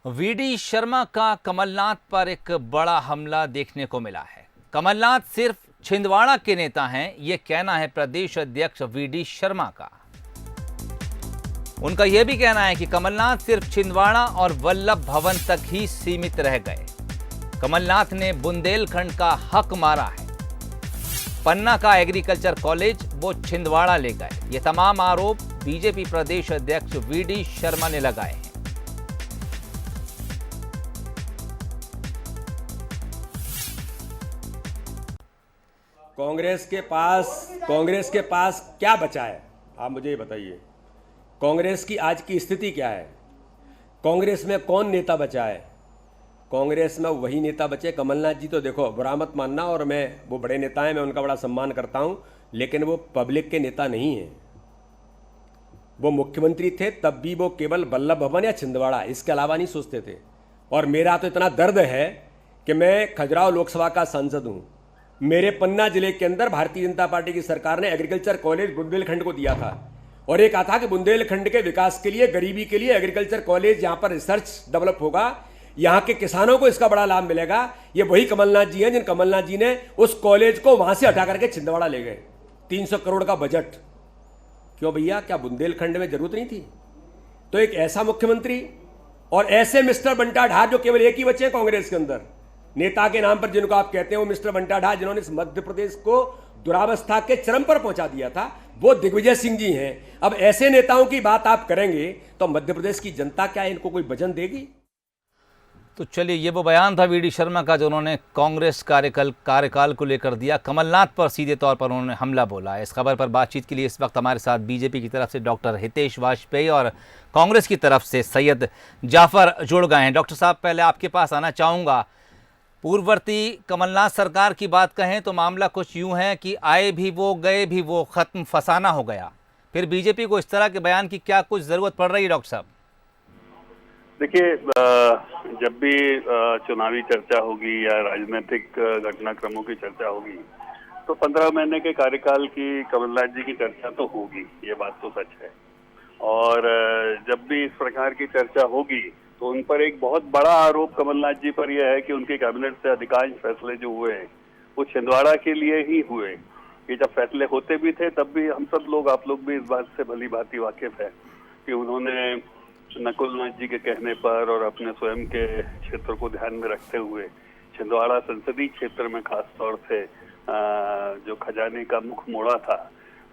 VD Sharma का कमलनाथ पर एक बड़ा हमला देखने को मिला है। कमलनाथ सिर्फ छिंदवाड़ा के नेता हैं, ये कहना है प्रदेश अध्यक्ष वीडी शर्मा का। उनका यह भी कहना है कि कमलनाथ सिर्फ छिंदवाड़ा और वल्लभ भवन तक ही सीमित रह गए। कमलनाथ ने बुंदेलखंड का हक मारा है। पन्ना का एग्रीकल्चर कॉलेज वो छिंदवाड़ा ले गए। ये तमाम आरोप बीजेपी प्रदेश अध्यक्ष वीडी शर्मा ने लगाए हैं। कांग्रेस के पास क्या बचा है, आप मुझे ये बताइए। कांग्रेस की आज की स्थिति क्या है? कांग्रेस में कौन नेता बचा है? कांग्रेस में वही नेता बचे। कमलनाथ जी तो देखो, बुरा मत मानना, और वो बड़े नेता हैं, मैं उनका बड़ा सम्मान करता हूं, लेकिन वो पब्लिक के नेता नहीं हैं। वो मुख्यमंत्री थे तब भी वो केवल वल्लभ भवन या छिंदवाड़ा, इसके अलावा नहीं सोचते थे। और मेरा तो इतना दर्द है कि मैं खजुराहो लोकसभा का सांसद हूं। मेरे पन्ना जिले के अंदर भारतीय जनता पार्टी की सरकार ने एग्रीकल्चर कॉलेज बुंदेलखंड को दिया था, और ये कहा था कि बुंदेलखंड के विकास के लिए, गरीबी के लिए एग्रीकल्चर कॉलेज, यहां पर रिसर्च डेवलप होगा, यहां के किसानों को इसका बड़ा लाभ मिलेगा। ये वही कमलनाथ जी हैं जिन कमलनाथ जी ने उस कॉलेज को वहां से हटा करके छिंदवाड़ा ले गए। 300 करोड़ का बजट। क्यों भैया, क्या बुंदेलखंड में जरूरत नहीं थी? तो एक ऐसा मुख्यमंत्री और ऐसे मिस्टर बंटा ढार, जो केवल एक ही बचे हैं कांग्रेस के अंदर नेता के नाम पर, जिनको आप कहते हैं वो मिस्टर बंटा ढार, जिन्होंने इस मध्य प्रदेश को दुरावस्था के चरम पर पहुंचा दिया था, वो दिग्विजय सिंह जी हैं। अब ऐसे नेताओं की बात आप करेंगे तो मध्य प्रदेश की जनता क्या इनको कोई वजन देगी? तो चलिए, ये वो बयान था वीडी शर्मा का जो उन्होंने कांग्रेस कार्यकाल को लेकर दिया। कमलनाथ पर सीधे तौर पर उन्होंने हमला बोला है। इस खबर पर बातचीत के लिए इस वक्त हमारे साथ बीजेपी की तरफ से डॉक्टर हितेश वाजपेयी और कांग्रेस की तरफ से सैयद जाफर जुड़ गए हैं। डॉक्टर साहब, पहले आपके पास आना चाहूँगा। पूर्ववर्ती कमलनाथ सरकार की बात कहें तो मामला कुछ यूं है कि आए भी वो, गए भी वो, खत्म, फसाना हो गया। फिर बीजेपी को इस तरह के बयान की क्या कुछ जरूरत पड़ रही है डॉक्टर साहब? देखिए, जब भी चुनावी चर्चा होगी या राजनीतिक घटनाक्रमों की चर्चा होगी तो 15 महीने के कार्यकाल की कमलनाथ जी की चर्चा तो होगी, ये बात तो सच है। और जब भी इस प्रकार की चर्चा होगी तो उन पर एक बहुत बड़ा आरोप कमलनाथ जी पर यह है कि उनके कैबिनेट से अधिकांश फैसले जो हुए हैं वो छिंदवाड़ा के लिए ही हुए। ये जब फैसले होते भी थे तब भी हम सब लोग, आप लोग भी इस बात से भली भांति वाकिफ है कि उन्होंने नकुलनाथ जी के कहने पर और अपने स्वयं के क्षेत्र को ध्यान में रखते हुए छिंदवाड़ा संसदीय क्षेत्र में खास तौर से जो खजाने का मुख मोड़ा था,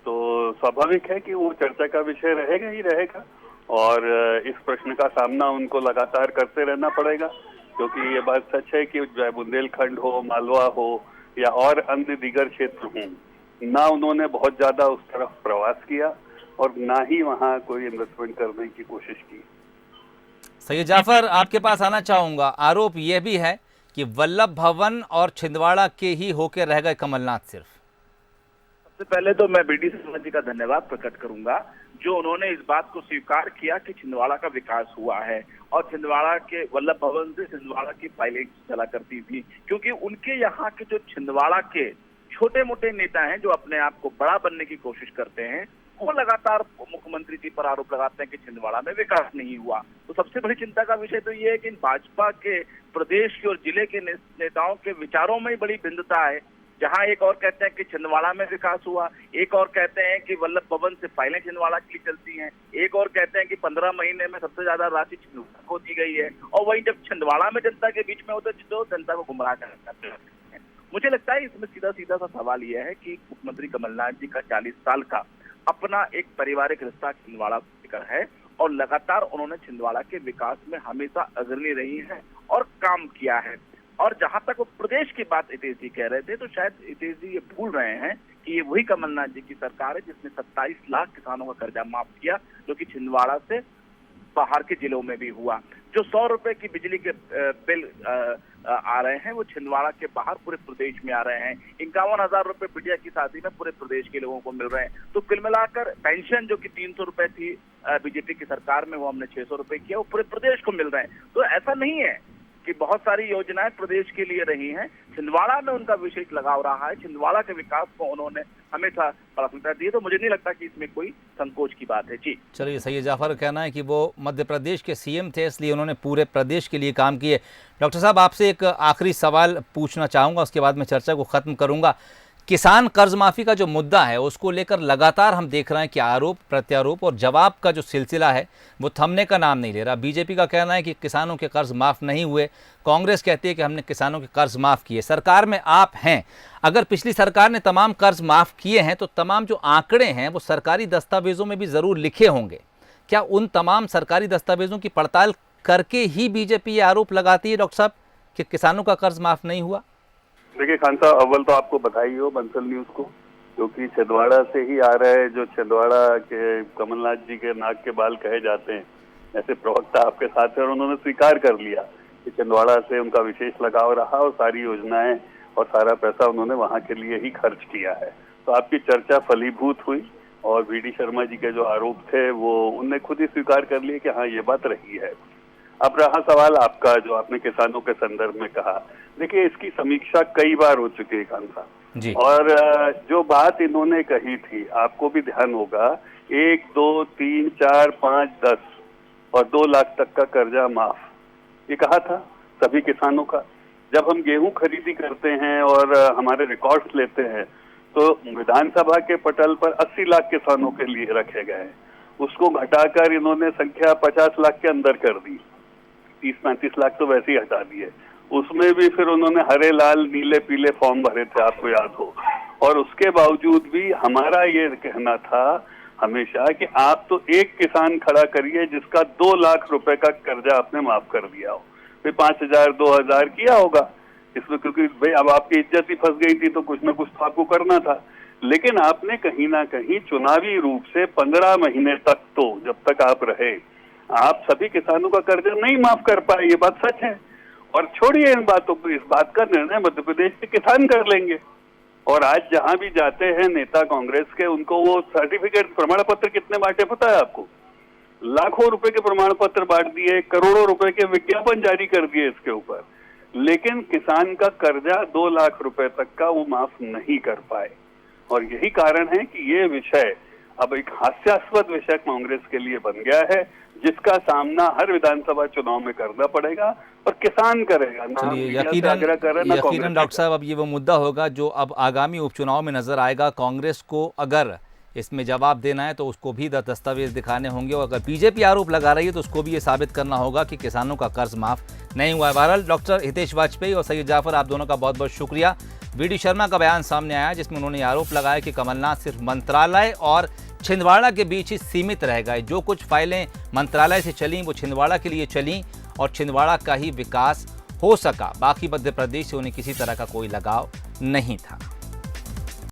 तो स्वाभाविक है कि वो चर्चा का विषय रहेगा ही रहेगा। और इस प्रश्न का सामना उनको लगातार करते रहना पड़ेगा, क्योंकि ये बात सच है कि चाहे बुंदेलखंड हो, मालवा हो या और अन्य दीगर क्षेत्र हों, ना उन्होंने बहुत ज्यादा उस तरफ प्रवास किया और ना ही वहां कोई इन्वेस्टमेंट करने की कोशिश की। सैयद जाफर, आपके पास आना चाहूंगा। आरोप यह भी है कि वल्लभ भवन और छिंदवाड़ा के ही होकर रह गए कमलनाथ सिर्फ। सबसे पहले तो मैं वीडी शर्मा जी का धन्यवाद प्रकट करूंगा, जो उन्होंने इस बात को स्वीकार किया कि छिंदवाड़ा का विकास हुआ है और छिंदवाड़ा के वल्लभ भवन से छिंदवाड़ा की फाइलें चला करती थी, क्योंकि उनके यहाँ के जो छिंदवाड़ा के छोटे मोटे नेता हैं जो अपने आप को बड़ा बनने की कोशिश करते हैं, वो लगातार मुख्यमंत्री जी पर आरोप लगाते हैं कि छिंदवाड़ा में विकास नहीं हुआ। तो सबसे बड़ी चिंता का विषय तो ये है कि भाजपा के प्रदेश के और जिले के नेताओं के विचारों में ही बड़ी भिन्नता है। जहां एक और कहते हैं कि छिंदवाड़ा में विकास हुआ, एक और कहते हैं कि वल्लभ भवन से फाइलें छिंदवाड़ा के लिए चलती हैं, एक और कहते हैं कि 15 महीने में सबसे ज्यादा राशि छिंदवाड़ा को दी गई है, और वहीं जब छिंदवाड़ा में जनता के बीच में होते तो जनता को गुमराह करते हैं। मुझे लगता है इसमें सीधा सीधा सा सवाल यह है कि मुख्यमंत्री कमलनाथ जी का 40 साल का अपना एक पारिवारिक रिश्ता छिंदवाड़ा को लेकर है, और लगातार उन्होंने छिंदवाड़ा के विकास में हमेशा अग्रणी रही है और काम किया है। और जहां तक वो प्रदेश की बात हितेश जी कह रहे थे, तो शायद हितेश जी ये भूल रहे हैं कि ये वही कमलनाथ जी की सरकार है जिसने 27 लाख किसानों का कर्जा माफ किया, जो कि छिंदवाड़ा से बाहर के जिलों में भी हुआ। जो 100 रुपए की बिजली के बिल आ रहे हैं वो छिंदवाड़ा के बाहर पूरे प्रदेश में आ रहे हैं। 51,000 रुपए बिटिया की शादी में पूरे प्रदेश के लोगों को मिल रहे हैं। तो कुल मिलाकर पेंशन जो कि 300 रुपए थी बीजेपी की सरकार में, वो हमने 600 रुपए किया, वो पूरे प्रदेश को मिल रहे हैं। तो ऐसा नहीं है कि बहुत बहुत सारी योजनाएं प्रदेश के लिए रही हैं। छिंदवाड़ा में उनका विशेष लगाव रहा है। छिंदवाड़ा के विकास को उन्होंने हमेशा प्राथमिकता दी है, तो मुझे नहीं लगता कि इसमें कोई संकोच की बात है। जी चलिए, सैयद जाफर का कहना है कि वो मध्य प्रदेश के सीएम थे, इसलिए उन्होंने पूरे प्रदेश के लिए काम किए। डॉक्टर साहब, आपसे एक आखिरी सवाल पूछना चाहूँगा, उसके बाद मैं चर्चा को ख़त्म करूँगा। किसान कर्ज माफ़ी का जो मुद्दा है उसको लेकर लगातार हम देख रहे हैं कि आरोप प्रत्यारोप और जवाब का जो सिलसिला है वो थमने का नाम नहीं ले रहा। बीजेपी का कहना है कि किसानों के कर्ज माफ़ नहीं हुए, कांग्रेस कहती है कि हमने किसानों के कर्ज माफ़ किए। सरकार में आप हैं, अगर पिछली सरकार ने तमाम कर्ज माफ़ किए हैं तो तमाम जो आंकड़े हैं वो सरकारी दस्तावेज़ों में भी ज़रूर लिखे होंगे। क्या उन तमाम सरकारी दस्तावेज़ों की पड़ताल करके ही बीजेपी ये आरोप लगाती है डॉक्टर साहब कि किसानों का कर्ज माफ़ नहीं हुआ? देखिए खान साहब, अव्वल तो आपको बधाई हो बंसल न्यूज को, क्योंकि छिंदवाड़ा से ही आ रहे जो छिंदवाड़ा के कमलनाथ जी के नाक के बाल कहे जाते हैं, ऐसे प्रवक्ता आपके साथ है और उन्होंने स्वीकार कर लिया कि छिंदवाड़ा से उनका विशेष लगाव रहा और सारी योजनाएं और सारा पैसा उन्होंने वहां के लिए ही खर्च किया है। तो आपकी चर्चा फलीभूत हुई और वी डी शर्मा जी के जो आरोप थे वो उनने खुद ही स्वीकार कर लिए कि हाँ ये बात रही है। अब रहा सवाल आपका, जो आपने किसानों के संदर्भ में कहा, देखिए इसकी समीक्षा कई बार हो चुकी है खान साहब जी। और जो बात इन्होंने कही थी आपको भी ध्यान होगा, 1, 2, 3, 4, 5, 10 और 2 लाख तक का कर्जा माफ, ये कहा था सभी किसानों का। जब हम गेहूं खरीदी करते हैं और हमारे रिकॉर्ड्स लेते हैं तो विधानसभा के पटल पर 80 लाख किसानों के लिए रखे गए, उसको घटाकर इन्होंने संख्या 50 लाख के अंदर कर दी, 30-35 लाख तो वैसे ही हटा दिए। उसमें भी फिर उन्होंने हरे लाल नीले पीले फॉर्म भरे थे, आपको याद हो। और उसके बावजूद भी हमारा ये कहना था हमेशा कि आप तो एक किसान खड़ा करिए जिसका 2 लाख रुपए का कर्जा आपने माफ कर दिया हो, फिर 5,000 2,000 किया होगा इसमें, क्योंकि भाई अब आपकी इज्जत ही फंस गई थी तो कुछ ना कुछ तो आपको करना था। लेकिन आपने कहीं ना कहीं चुनावी रूप से 15 महीने तक, तो जब तक आप रहे, आप सभी किसानों का कर्जा नहीं माफ कर पाए, ये बात सच है। और छोड़िए इन बातों को, इस बात का निर्णय मध्य प्रदेश के किसान कर लेंगे। और आज जहां भी जाते हैं नेता कांग्रेस के, उनको वो सर्टिफिकेट प्रमाण पत्र कितने बांटे पता है आपको? लाखों रुपए के प्रमाण पत्र बांट दिए, करोड़ों रुपए के विज्ञापन जारी कर दिए इसके ऊपर, लेकिन किसान का कर्जा 2 लाख रुपए तक का वो माफ नहीं कर पाए। और यही कारण है कि ये विषय अब एक हास्यास्पद विषय कांग्रेस के लिए बन गया है, जिसका सामना हर विधानसभा चुनाव में करना पड़ेगा और किसान करेगा। चलिए, यकीनन डॉक्टर साहब, अब ये वो मुद्दा होगा जो अब आगामी उपचुनाव में नजर आएगा। कांग्रेस को अगर इसमें जवाब देना है तो उसको भी दस्तावेज दिखाने होंगे, और अगर बीजेपी आरोप लगा रही है तो उसको भी ये साबित करना होगा कि किसानों का कर्ज माफ नहीं हुआ है। बहरहाल डॉक्टर हितेश वाजपेयी और सैयद जाफर, आप दोनों का बहुत बहुत शुक्रिया। वी डी शर्मा का बयान सामने आया जिसमें उन्होंने आरोप लगाया कि कमलनाथ सिर्फ मंत्रालय और छिंदवाड़ा के बीच ही सीमित रह गए। जो कुछ फाइलें मंत्रालय से चलीं वो छिंदवाड़ा के लिए चलीं और छिंदवाड़ा का ही विकास हो सका, बाकी मध्य प्रदेश से उन्हें किसी तरह का कोई लगाव नहीं था।